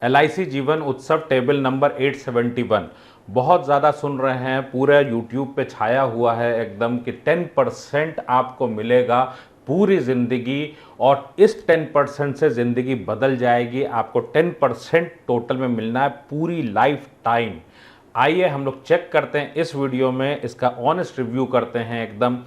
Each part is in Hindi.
LIC जीवन उत्सव टेबल नंबर 871 बहुत ज़्यादा सुन रहे हैं, पूरा यूट्यूब पे छाया हुआ है एकदम कि 10% आपको मिलेगा पूरी ज़िंदगी और इस 10% से ज़िंदगी बदल जाएगी। आपको 10% टोटल में मिलना है पूरी लाइफ टाइम। आइए हम लोग चेक करते हैं इस वीडियो में, इसका ऑनेस्ट रिव्यू करते हैं एकदम।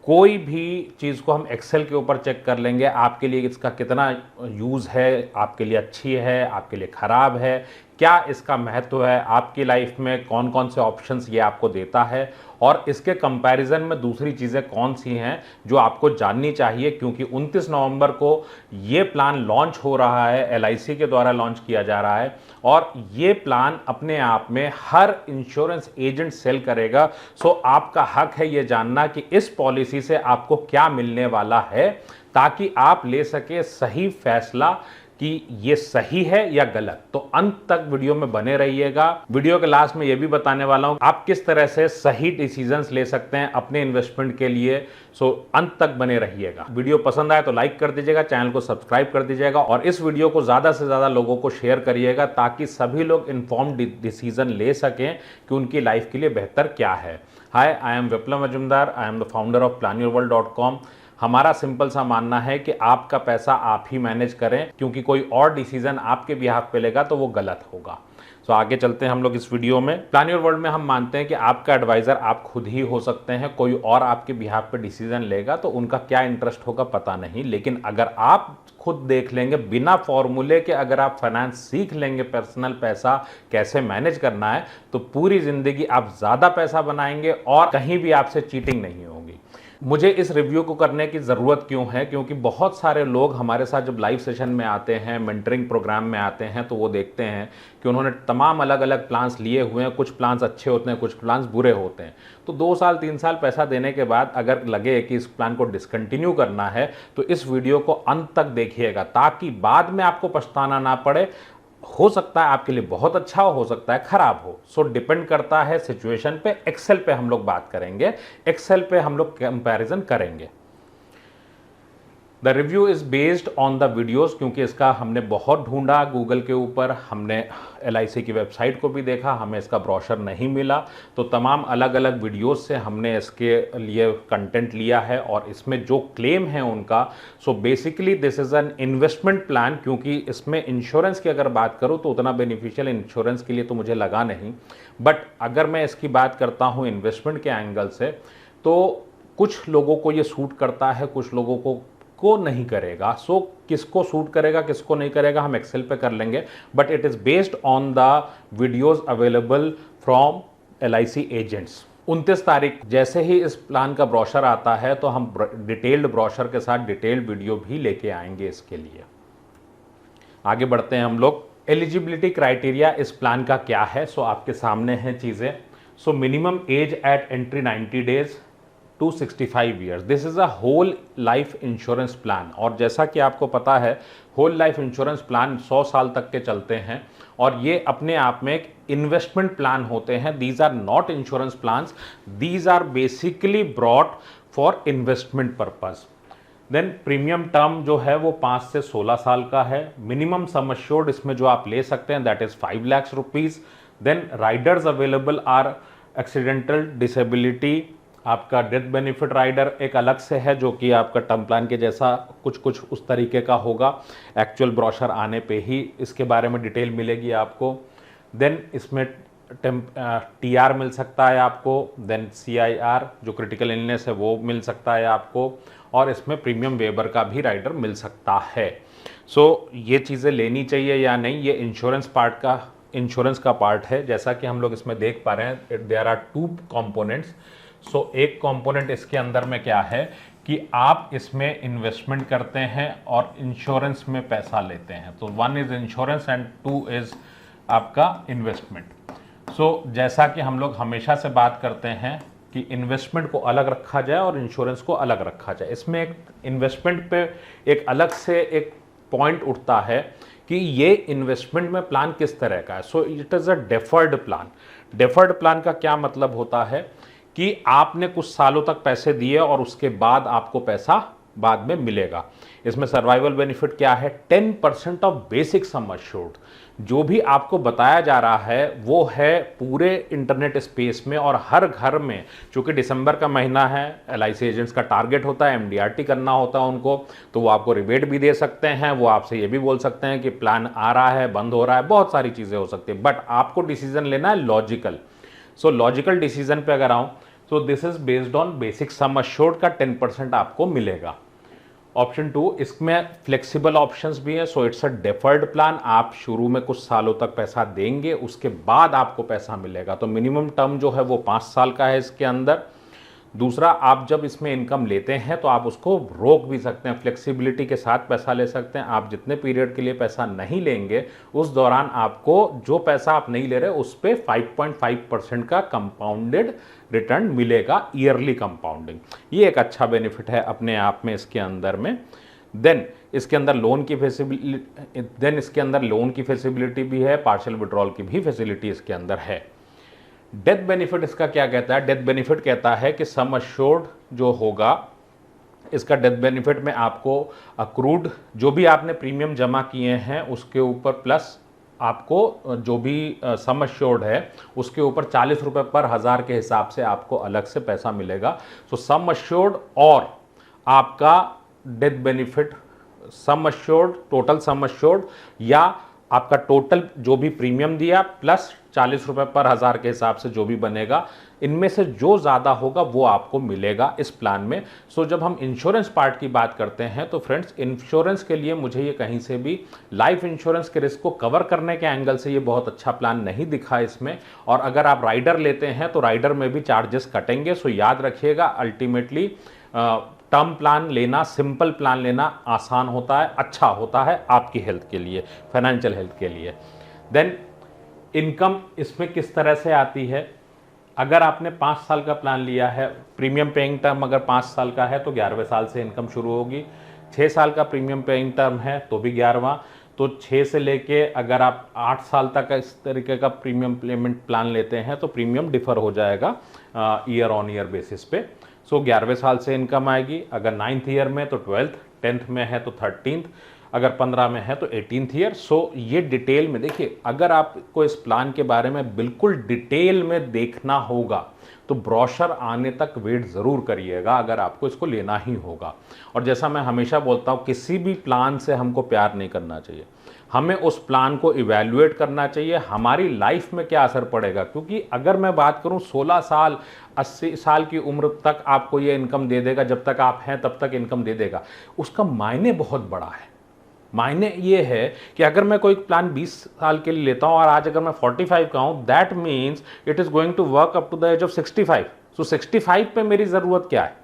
कोई भी चीज़ को हम एक्सेल के ऊपर चेक कर लेंगे, आपके लिए इसका कितना यूज़ है, आपके लिए अच्छी है, आपके लिए ख़राब है, क्या इसका महत्व है आपकी लाइफ में, कौन कौन से ऑप्शंस ये आपको देता है और इसके कंपैरिजन में दूसरी चीज़ें कौन सी हैं जो आपको जाननी चाहिए। क्योंकि 29 नवंबर को ये प्लान लॉन्च हो रहा है, LIC के द्वारा लॉन्च किया जा रहा है और ये प्लान अपने आप में हर इंश्योरेंस एजेंट सेल करेगा। सो आपका हक है ये जानना कि इस पॉलिसी से आपको क्या मिलने वाला है, ताकि आप ले सके सही फैसला कि ये सही है या गलत। तो अंत तक वीडियो में बने रहिएगा। वीडियो के लास्ट में ये भी बताने वाला हूं आप किस तरह से सही डिसीजंस ले सकते हैं अपने इन्वेस्टमेंट के लिए। सो अंत तक बने रहिएगा। वीडियो पसंद आए तो लाइक कर दीजिएगा, चैनल को सब्सक्राइब कर दीजिएगा और इस वीडियो को ज़्यादा से ज़्यादा लोगों को शेयर करिएगा, ताकि सभी लोग इन्फॉर्म्ड डिसीजन ले सकें कि उनकी लाइफ के लिए बेहतर क्या है। Hi, I am Viplav Majumdar, I am the founder of planyourworld.com। हमारा सिंपल सा मानना है कि आपका पैसा आप ही मैनेज करें, क्योंकि कोई और डिसीजन आपके बिहाफ पे लेगा तो वो गलत होगा। तो आगे चलते हैं हम लोग इस वीडियो में। प्लान योर वर्ल्ड में हम मानते हैं कि आपका एडवाइजर आप खुद ही हो सकते हैं। कोई और आपके बिहाफ पे डिसीजन लेगा तो उनका क्या इंटरेस्ट होगा पता नहीं, लेकिन अगर आप खुद देख लेंगे बिना फॉर्मूले के, अगर आप फाइनेंस सीख लेंगे, पर्सनल पैसा कैसे मैनेज करना है, तो पूरी जिंदगी आप ज़्यादा पैसा बनाएंगे और कहीं भी आपसे चीटिंग नहीं होगी। मुझे इस रिव्यू को करने की ज़रूरत क्यों है? क्योंकि बहुत सारे लोग हमारे साथ जब लाइव सेशन में आते हैं, मेंटरिंग प्रोग्राम में आते हैं, तो वो देखते हैं कि उन्होंने तमाम अलग अलग प्लान्स लिए हुए हैं। कुछ प्लान्स अच्छे होते हैं, कुछ प्लान्स बुरे होते हैं। तो 2 साल 3 साल पैसा देने के बाद अगर लगे कि इस प्लान को डिसकंटिन्यू करना है, तो इस वीडियो को अंत तक देखिएगा, ताकि बाद में आपको पछताना ना पड़े। हो सकता है आपके लिए बहुत अच्छा हो सकता है खराब हो। सो डिपेंड करता है सिचुएशन पे। एक्सेल पे हम लोग बात करेंगे, एक्सेल पे हम लोग कंपैरिजन करेंगे। The review is based on the videos, क्योंकि इसका हमने बहुत ढूंढा गूगल के ऊपर, हमने LIC की वेबसाइट को भी देखा, हमें इसका ब्रोशर नहीं मिला। तो तमाम अलग अलग वीडियोज़ से हमने इसके लिए कंटेंट लिया है और इसमें जो क्लेम है उनका, so basically this is an investment plan. क्योंकि इसमें इंश्योरेंस की अगर बात करूँ तो उतना बेनिफिशियल इंश्योरेंस के लिए तो मुझे लगा नहीं, बट अगर मैं इसकी बात करता हूँ इन्वेस्टमेंट के एंगल से, तो कुछ लोगों को ये सूट करता है, कुछ लोगों को नहीं करेगा। सो किसको सूट करेगा किसको नहीं करेगा हम एक्सेल पे कर लेंगे, but it is based on the videos available from LIC agents. 29 तारीख जैसे ही इस प्लान का ब्रोशर आता है तो हम डिटेल्ड ब्रोशर के साथ डिटेल्ड वीडियो भी लेके आएंगे इसके लिए। आगे बढ़ते हैं हम लोग। एलिजिबिलिटी क्राइटेरिया इस प्लान का क्या है? सो आपके सामने हैं चीज़ें। So minimum age at entry 90 days to 65 years. This is a whole life insurance plan. और जैसा कि आपको पता है, होल लाइफ इंश्योरेंस प्लान 100 साल तक के चलते हैं और ये अपने आप में एक इन्वेस्टमेंट प्लान होते हैं। These are not insurance plans, these are basically brought for investment purpose. Then premium term जो है वो 5 से 16 साल का है। मिनिमम सम अश्योर्ड इसमें जो आप ले सकते हैं that is 5 lakh rupees. Then riders available are accidental disability, आपका डेथ बेनिफिट राइडर एक अलग से है, जो कि आपका टर्म प्लान के जैसा कुछ उस तरीके का होगा। एक्चुअल ब्रोशर आने पे ही इसके बारे में डिटेल मिलेगी आपको। देन इसमें TR मिल सकता है आपको। देन CIR जो क्रिटिकल इलनेस है वो मिल सकता है आपको, और इसमें प्रीमियम वेबर का भी राइडर मिल सकता है। सो ये चीज़ें लेनी चाहिए या नहीं, ये इंश्योरेंस का पार्ट है। जैसा कि हम लोग इसमें देख पा रहे हैं, देयर आर 2 कंपोनेंट्स। सो एक कंपोनेंट इसके अंदर में क्या है कि आप इसमें इन्वेस्टमेंट करते हैं और इंश्योरेंस में पैसा लेते हैं। तो 1 इज़ इंश्योरेंस एंड 2 इज़ आपका इन्वेस्टमेंट। सो जैसा कि हम लोग हमेशा से बात करते हैं कि इन्वेस्टमेंट को अलग रखा जाए और इंश्योरेंस को अलग रखा जाए। इसमें एक इन्वेस्टमेंट पे एक अलग से एक पॉइंट उठता है कि ये इन्वेस्टमेंट में प्लान किस तरह का है। So it is a deferred plan. Deferred plan का क्या मतलब होता है कि आपने कुछ सालों तक पैसे दिए और उसके बाद आपको पैसा बाद में मिलेगा। इसमें सर्वाइवल बेनिफिट क्या है, 10% ऑफ बेसिक सम अश्योर्ड। जो भी आपको बताया जा रहा है वो है पूरे इंटरनेट स्पेस में और हर घर में। चूंकि दिसंबर का महीना है, LIC एजेंट्स का टारगेट होता है, MDRT करना होता है उनको, तो वो आपको रिबेट भी दे सकते हैं, वो आपसे ये भी बोल सकते हैं कि प्लान आ रहा है, बंद हो रहा है, बहुत सारी चीज़ें हो सकती है, बट आपको डिसीजन लेना है लॉजिकल। सो लॉजिकल डिसीजन पे अगर आऊं तो this is based on basic sum assured का 10% आपको मिलेगा। ऑप्शन 2, इसमें फ्लेक्सिबल ऑप्शंस भी है। So it's a deferred plan. आप शुरू में कुछ सालों तक पैसा देंगे, उसके बाद आपको पैसा मिलेगा। तो मिनिमम टर्म जो है वो 5 साल का है इसके अंदर। दूसरा, आप जब इसमें इनकम लेते हैं तो आप उसको रोक भी सकते हैं, फ्लेक्सिबिलिटी के साथ पैसा ले सकते हैं। आप जितने पीरियड के लिए पैसा नहीं लेंगे उस दौरान आपको जो पैसा आप नहीं ले रहे उस पर 5.5% का कंपाउंडेड रिटर्न मिलेगा, ईयरली कंपाउंडिंग। ये एक अच्छा बेनिफिट है अपने आप में इसके अंदर में। देन इसके अंदर लोन की फैसिलिटी भी है, पार्शियल विड्रॉल की भी फैसिलिटी इसके अंदर है। डेथ बेनिफिट इसका क्या कहता है, डेथ बेनिफिट कहता है कि सम अश्योर्ड जो होगा इसका डेथ बेनिफिट में आपको अक्रूड जो भी आपने प्रीमियम जमा किए हैं उसके ऊपर प्लस आपको जो भी सम अश्योर्ड है उसके ऊपर 40 रुपये पर 1000 के हिसाब से आपको अलग से पैसा मिलेगा। सो सम अश्योर्ड और आपका death benefit, sum assured, total sum assured या आपका टोटल जो भी प्रीमियम दिया प्लस 40 रुपये पर 1000 के हिसाब से जो भी बनेगा, इनमें से जो ज़्यादा होगा वो आपको मिलेगा इस प्लान में। सो जब हम इंश्योरेंस पार्ट की बात करते हैं तो फ्रेंड्स, इंश्योरेंस के लिए मुझे ये कहीं से भी लाइफ इंश्योरेंस के रिस्क को कवर करने के एंगल से ये बहुत अच्छा प्लान नहीं दिखा इसमें। और अगर आप राइडर लेते हैं तो राइडर में भी चार्जेस कटेंगे। सो याद रखिएगा, अल्टीमेटली टर्म प्लान लेना, सिंपल प्लान लेना आसान होता है, अच्छा होता है आपकी हेल्थ के लिए, फाइनेंशियल हेल्थ के लिए। देन इनकम इसमें किस तरह से आती है, अगर आपने 5 साल का प्लान लिया है, प्रीमियम पेइंग टर्म अगर 5 साल का है तो 11वें साल से इनकम शुरू होगी। 6 साल का प्रीमियम पेइंग टर्म है तो भी 11वां। तो 6 से लेके अगर आप 8 साल तक इस तरीके का प्रीमियम पेमेंट प्लान लेते हैं तो प्रीमियम डिफर हो जाएगा ईयर ऑन ईयर बेसिस पे। सो 11वें साल से इनकम आएगी। अगर 9th ईयर में तो 12th, 10th में है तो 13th, अगर 15 में है तो 18th ईयर। सो ये डिटेल में देखिए, अगर आपको इस प्लान के बारे में बिल्कुल डिटेल में देखना होगा तो ब्रोशर आने तक वेट ज़रूर करिएगा अगर आपको इसको लेना ही होगा। और जैसा मैं हमेशा बोलता हूँ, किसी भी प्लान से हमको प्यार नहीं करना चाहिए, हमें उस प्लान को इवैल्यूएट करना चाहिए हमारी लाइफ में क्या असर पड़ेगा। क्योंकि अगर मैं बात करूं 16 साल 80 साल की उम्र तक आपको ये इनकम दे देगा, जब तक आप हैं तब तक इनकम दे देगा, उसका मायने बहुत बड़ा है। मायने ये है कि अगर मैं कोई प्लान 20 साल के लिए लेता हूं और आज अगर मैं 45 का हूं, that means it is going to work up to the age of 65। So 65 पे मेरी ज़रूरत क्या है,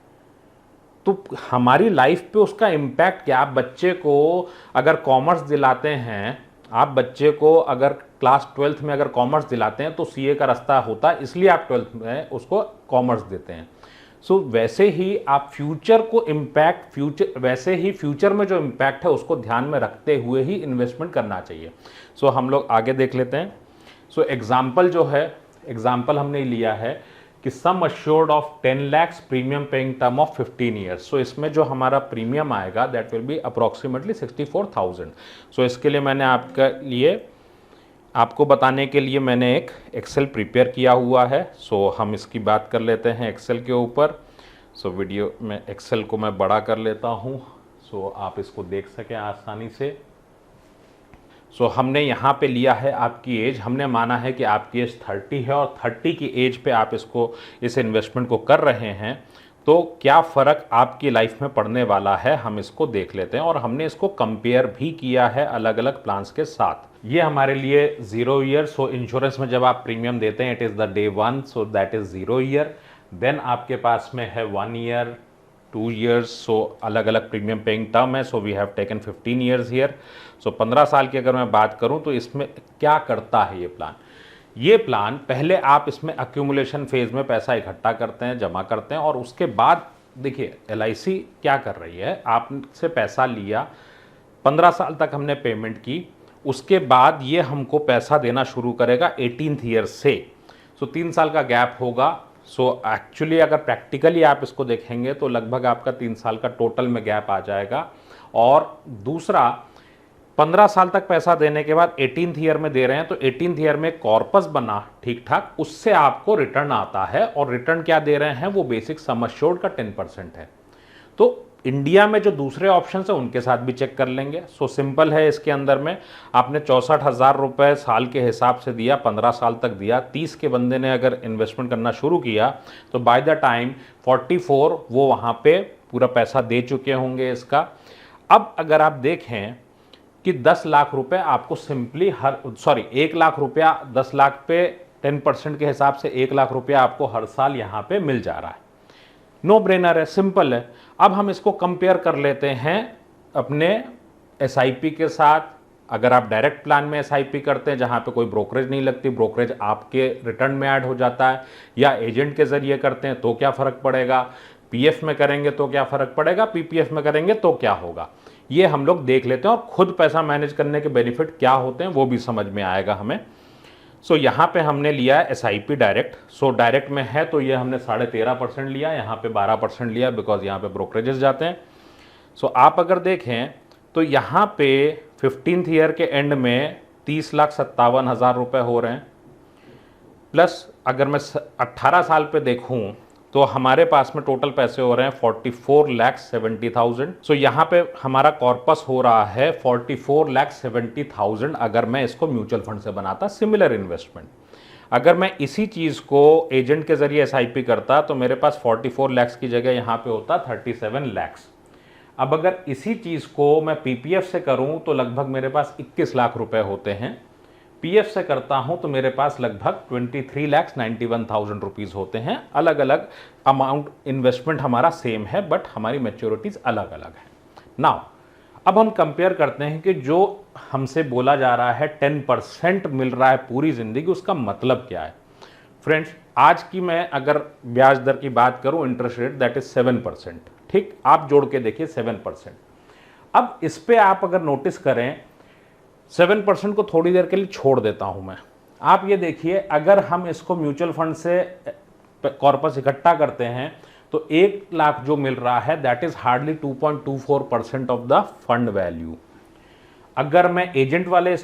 तो हमारी लाइफ पे उसका इम्पैक्ट क्या। आप बच्चे को अगर कॉमर्स दिलाते हैं, आप बच्चे को अगर क्लास 12th में अगर कॉमर्स दिलाते हैं तो सीए का रास्ता होता है, इसलिए आप 12th में उसको कॉमर्स देते हैं। सो वैसे ही आप फ्यूचर को इम्पैक्ट, वैसे ही फ्यूचर में जो इम्पैक्ट है उसको ध्यान में रखते हुए ही इन्वेस्टमेंट करना चाहिए। सो हम लोग आगे देख लेते हैं। सो एग्जाम्पल जो है, एग्जाम्पल हमने लिया है कि sum assured of 10 lakhs premium paying term of 15 years. So इसमें जो हमारा प्रीमियम आएगा that will be approximately 64,000। So इसके लिए मैंने आपको बताने के लिए मैंने एक एक्सेल प्रिपेयर किया हुआ है। सो हम इसकी बात कर लेते हैं एक्सेल के ऊपर। सो वीडियो में एक्सेल को मैं बड़ा कर लेता हूँ सो आप इसको देख सकें आसानी से। सो हमने यहाँ पे लिया है आपकी एज, हमने माना है कि आपकी एज 30 है और 30 की एज पे आप इस इन्वेस्टमेंट को कर रहे हैं, तो क्या फ़र्क आपकी लाइफ में पड़ने वाला है हम इसको देख लेते हैं। और हमने इसको कंपेयर भी किया है अलग अलग प्लान्स के साथ। ये हमारे लिए 0 ईयर। सो इंश्योरेंस में जब आप प्रीमियम देते हैं it is the day 1, so that is 0 year. Then आपके पास में है 1 ईयर, 2 years, सो अलग अलग प्रीमियम पेइंग टर्म है। So we have taken 15 years here. So 15 साल की अगर मैं बात करूं तो इसमें क्या करता है ये प्लान। ये प्लान पहले आप इसमें अक्यूमुलेशन फेज में पैसा इकट्ठा करते हैं, जमा करते हैं, और उसके बाद देखिए LIC क्या कर रही है, आपसे पैसा लिया, 15 साल तक हमने पेमेंट की, उसके बाद ये हमको पैसा देना शुरू करेगा 18th ईयर से। सो 3 साल का गैप होगा। सो एक्चुअली अगर प्रैक्टिकली आप इसको देखेंगे तो लगभग आपका 3 साल का टोटल में गैप आ जाएगा। और दूसरा, 15 साल तक पैसा देने के बाद 18th ईयर में दे रहे हैं तो 18th ईयर में कॉर्पस बना ठीक ठाक, उससे आपको रिटर्न आता है। और रिटर्न क्या दे रहे हैं, वो बेसिक सम एश्योर्ड का 10% है। तो इंडिया में जो दूसरे ऑप्शन है उनके साथ भी चेक कर लेंगे। सो सिंपल है, इसके अंदर में आपने 64,000 रुपये साल के हिसाब से दिया, 15 साल तक दिया। 30 के बंदे ने अगर इन्वेस्टमेंट करना शुरू किया तो बाय द टाइम 44 वो वहाँ पे पूरा पैसा दे चुके होंगे इसका। अब अगर आप देखें कि 10 लाख रुपए आपको सिंपली 1 लाख रुपया 10 लाख पे 10% के हिसाब से 1 लाख रुपया आपको हर साल यहाँ पे मिल जा रहा है। नो ब्रेनर है, सिंपल है। अब हम इसको कंपेयर कर लेते हैं अपने एसआईपी के साथ। अगर आप डायरेक्ट प्लान में एसआईपी करते हैं जहाँ पे कोई ब्रोकरेज नहीं लगती, ब्रोकरेज आपके रिटर्न में ऐड हो जाता है, या एजेंट के जरिए करते हैं तो क्या फ़र्क पड़ेगा, पीएफ में करेंगे तो क्या फ़र्क पड़ेगा, पीपीएफ में करेंगे तो क्या होगा, ये हम लोग देख लेते हैं। और खुद पैसा मैनेज करने के बेनिफिट क्या होते हैं वो भी समझ में आएगा हमें। सो यहाँ पे हमने लिया है एसआईपी डायरेक्ट। सो डायरेक्ट में है तो ये हमने 13.5% लिया, यहाँ पे 12% लिया, बिकॉज यहाँ पे ब्रोकरेजेस जाते हैं। सो आप अगर देखें तो यहाँ पे 15th ईयर के एंड में 30,57,000 रुपये हो रहे हैं। प्लस अगर मैं 18 साल पे देखूँ तो हमारे पास में टोटल पैसे हो रहे हैं 44,70,000। सो यहाँ पे हमारा कॉर्पस हो रहा है 44,70,000 अगर मैं इसको म्यूचुअल फंड से बनाता सिमिलर इन्वेस्टमेंट। अगर मैं इसी चीज़ को एजेंट के जरिए एसआईपी करता तो मेरे पास 44 लाख की जगह यहाँ पे होता 37 लाख। अब अगर इसी चीज़ को मैं पीपीएफ से करूँ तो लगभग मेरे पास 21 लाख रुपए होते हैं। पीएफ से करता हूं तो मेरे पास लगभग 23,91,000 रुपीज़ होते हैं। अलग अलग अमाउंट, इन्वेस्टमेंट हमारा सेम है बट हमारी मैच्योरिटीज़ अलग अलग है। नाउ अब हम कंपेयर करते हैं कि जो हमसे बोला जा रहा है 10% मिल रहा है पूरी ज़िंदगी, उसका मतलब क्या है। फ्रेंड्स, आज की मैं अगर ब्याज दर की बात करूं, इंटरेस्ट रेट दैट इज 7%। ठीक, आप जोड़ के देखिए 7%। अब इस पे आप अगर नोटिस करें 7% को थोड़ी देर के लिए छोड़ देता हूं मैं। आप ये देखिए, अगर हम इसको म्यूचुअल फंड से कॉर्पस इकट्ठा करते हैं तो 1 लाख जो मिल रहा है that is hardly 2.24% of the fund value. अगर मैं एजेंट वाले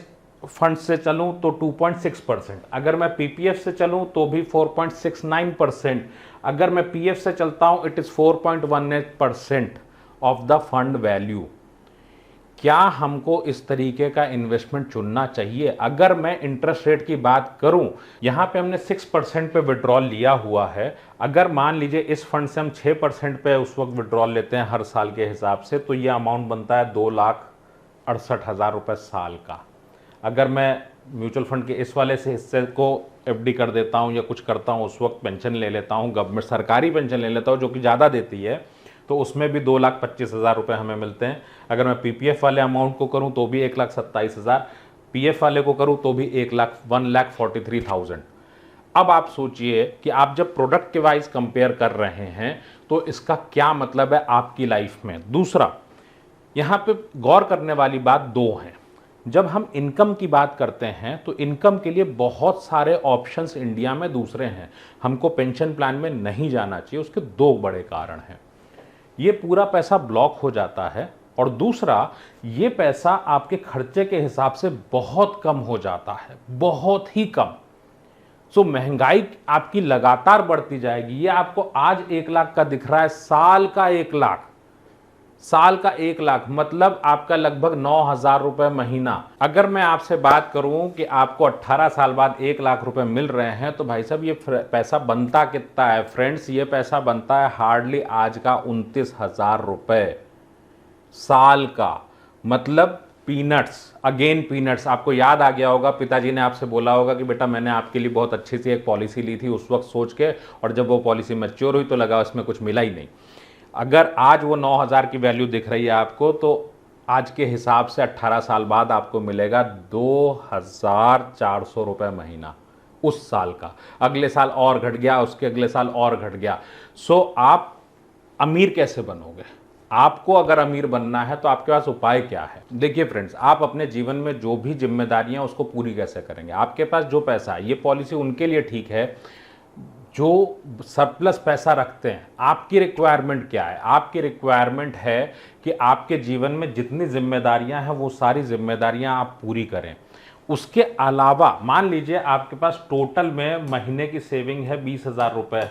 फंड से चलूं तो 2.6%, अगर मैं पीपीएफ से चलूं तो भी 4.69%, अगर मैं पीएफ से चलता हूं it is 4.18% of the fund value. क्या हमको इस तरीके का इन्वेस्टमेंट चुनना चाहिए? अगर मैं इंटरेस्ट रेट की बात करूं, यहां पे हमने 6% पे विड्रॉल लिया हुआ है। अगर मान लीजिए इस फंड से हम 6% पे उस वक्त विड्रॉल लेते हैं हर साल के हिसाब से, तो ये अमाउंट बनता है 2,68,000 रुपये साल का। अगर मैं म्यूचुअल फंड के इस वाले से हिस्से को एफडी कर देता हूं या कुछ करता हूं, उस वक्त पेंशन ले लेता हूं, गवर्नमेंट सरकारी पेंशन ले लेता हूं जो कि ज़्यादा देती है, तो उसमें भी 2,25,000 रुपये हमें मिलते हैं। अगर मैं पीपीएफ वाले अमाउंट को करूं तो भी 1,27,000, पीएफ वाले को करूं तो भी 1,43,000। अब आप सोचिए कि आप जब प्रोडक्ट के वाइज कंपेयर कर रहे हैं तो इसका क्या मतलब है आपकी लाइफ में। दूसरा, यहां पे गौर करने वाली बात दो है। जब हम इनकम की बात करते हैं तो इनकम के लिए बहुत सारे ऑप्शंस इंडिया में दूसरे हैं। हमको पेंशन प्लान में नहीं जाना चाहिए, उसके दो बड़े कारण हैं। ये पूरा पैसा ब्लॉक हो जाता है और दूसरा, ये पैसा आपके खर्चे के हिसाब से बहुत कम हो जाता है, बहुत ही कम। सो महंगाई आपकी लगातार बढ़ती जाएगी। ये आपको आज 1 लाख का दिख रहा है, साल का 1 लाख, साल का 1 लाख मतलब आपका लगभग 9,000 रुपए महीना। अगर मैं आपसे बात करूं कि आपको 18 साल बाद 1 लाख रुपए मिल रहे हैं तो भाई साहब ये पैसा बनता कितना है फ्रेंड्स? ये पैसा बनता है हार्डली आज का 29,000 रुपए साल का। मतलब पीनट्स, अगेन पीनट्स। आपको याद आ गया होगा, पिताजी ने आपसे बोला होगा कि बेटा मैंने आपके लिए बहुत अच्छी सी एक पॉलिसी ली थी उस वक्त सोच के, और जब वो पॉलिसी मैच्योर हुई तो लगा उसमें कुछ मिला ही नहीं। अगर आज वो 9,000 की वैल्यू दिख रही है आपको, तो आज के हिसाब से 18 साल बाद आपको मिलेगा 2,400 रुपये महीना उस साल का। अगले साल और घट गया, उसके अगले साल और घट गया। सो आप अमीर कैसे बनोगे? आपको अगर अमीर बनना है तो आपके पास उपाय क्या है? देखिए फ्रेंड्स, आप अपने जीवन में जो भी जिम्मेदारियां उसको पूरी कैसे करेंगे? आपके पास जो पैसा है, ये पॉलिसी उनके लिए ठीक है जो सरप्लस पैसा रखते हैं, आपकी रिक्वायरमेंट क्या है? आपकी रिक्वायरमेंट है कि आपके जीवन में जितनी जिम्मेदारियां हैं वो सारी जिम्मेदारियां आप पूरी करें। उसके अलावा मान लीजिए आपके पास टोटल में महीने की सेविंग है 20,000 रुपये,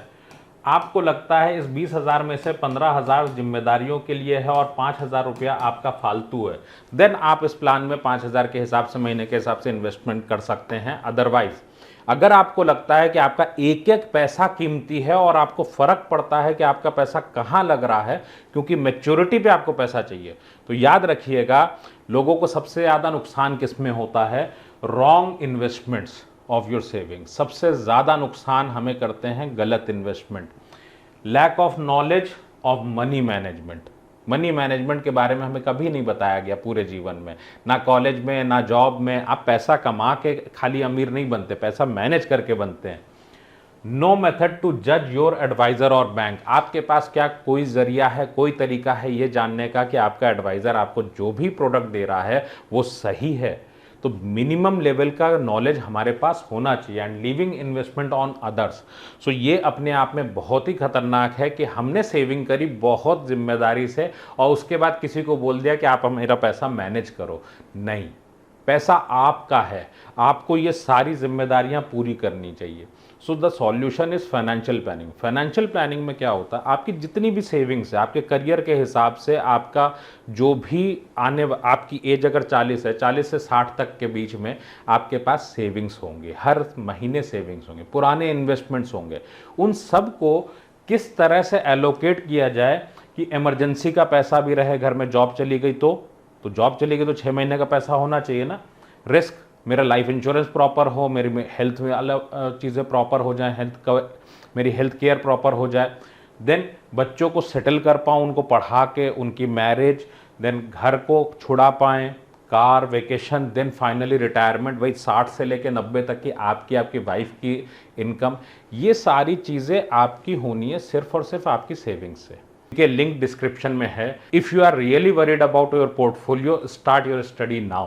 आपको लगता है इस 20,000 में से 15,000 जिम्मेदारियों के लिए है और 5,000 रुपया आपका फालतू है, देन आप इस प्लान में 5,000 के हिसाब से महीने के हिसाब से इन्वेस्टमेंट कर सकते हैं। अदरवाइज अगर आपको लगता है कि आपका एक एक पैसा कीमती है और आपको फर्क पड़ता है कि आपका पैसा कहाँ लग रहा है, क्योंकि मैच्योरिटी पे आपको पैसा चाहिए, तो याद रखिएगा लोगों को सबसे ज़्यादा नुकसान किस में होता है? Wrong investments of your saving. सबसे ज़्यादा नुकसान हमें करते हैं गलत investment. Lack of knowledge of money management. Money management के बारे में हमें कभी नहीं बताया गया पूरे जीवन में, ना कॉलेज में ना जॉब में। आप पैसा कमा के खाली अमीर नहीं बनते, पैसा मैनेज करके बनते हैं। नो मेथड टू जज योर एडवाइजर और बैंक। आपके पास क्या कोई जरिया है, कोई तरीका है ये जानने का कि आपका एडवाइजर आपको जो भी प्रोडक्ट दे रहा है वो सही है? तो मिनिमम लेवल का नॉलेज हमारे पास होना चाहिए। And living investment on others, so ये अपने आप में बहुत ही खतरनाक है कि हमने सेविंग करी बहुत जिम्मेदारी से और उसके बाद किसी को बोल दिया कि आप मेरा पैसा मैनेज करो। नहीं, पैसा आपका है, आपको ये सारी जिम्मेदारियां पूरी करनी चाहिए। So the solution is financial planning. Financial planning में क्या होता है? आपकी जितनी भी सेविंग्स है, आपके करियर के हिसाब से आपका जो भी आपकी एज अगर 40 है, 40 से 60 तक के बीच में आपके पास सेविंग्स होंगे, हर महीने सेविंग्स होंगे, पुराने इन्वेस्टमेंट्स होंगे। उन सब को किस तरह से एलोकेट किया जाए कि इमरजेंसी का पैसा भी रहे, घर में जॉब चली गई तो जॉब चली गई तो 6 महीने का पैसा होना चाहिए ना। रिस्क, मेरा लाइफ इंश्योरेंस प्रॉपर हो, मेरी हेल्थ में अलग चीज़ें प्रॉपर हो जाएं, मेरी हेल्थ केयर प्रॉपर हो जाए, देन बच्चों को सेटल कर पाऊँ, उनको पढ़ा के उनकी मैरिज, देन घर को छुड़ा पाएँ, car, vacation, then finally retirement. वही 60 से लेकर 90 तक की आपकी वाइफ की इनकम, ये सारी चीज़ें आपकी होनी है सिर्फ और सिर्फ आपकी सेविंग्स से। के लिंक डिस्क्रिप्शन में है। If you are really worried about your portfolio, start your study now.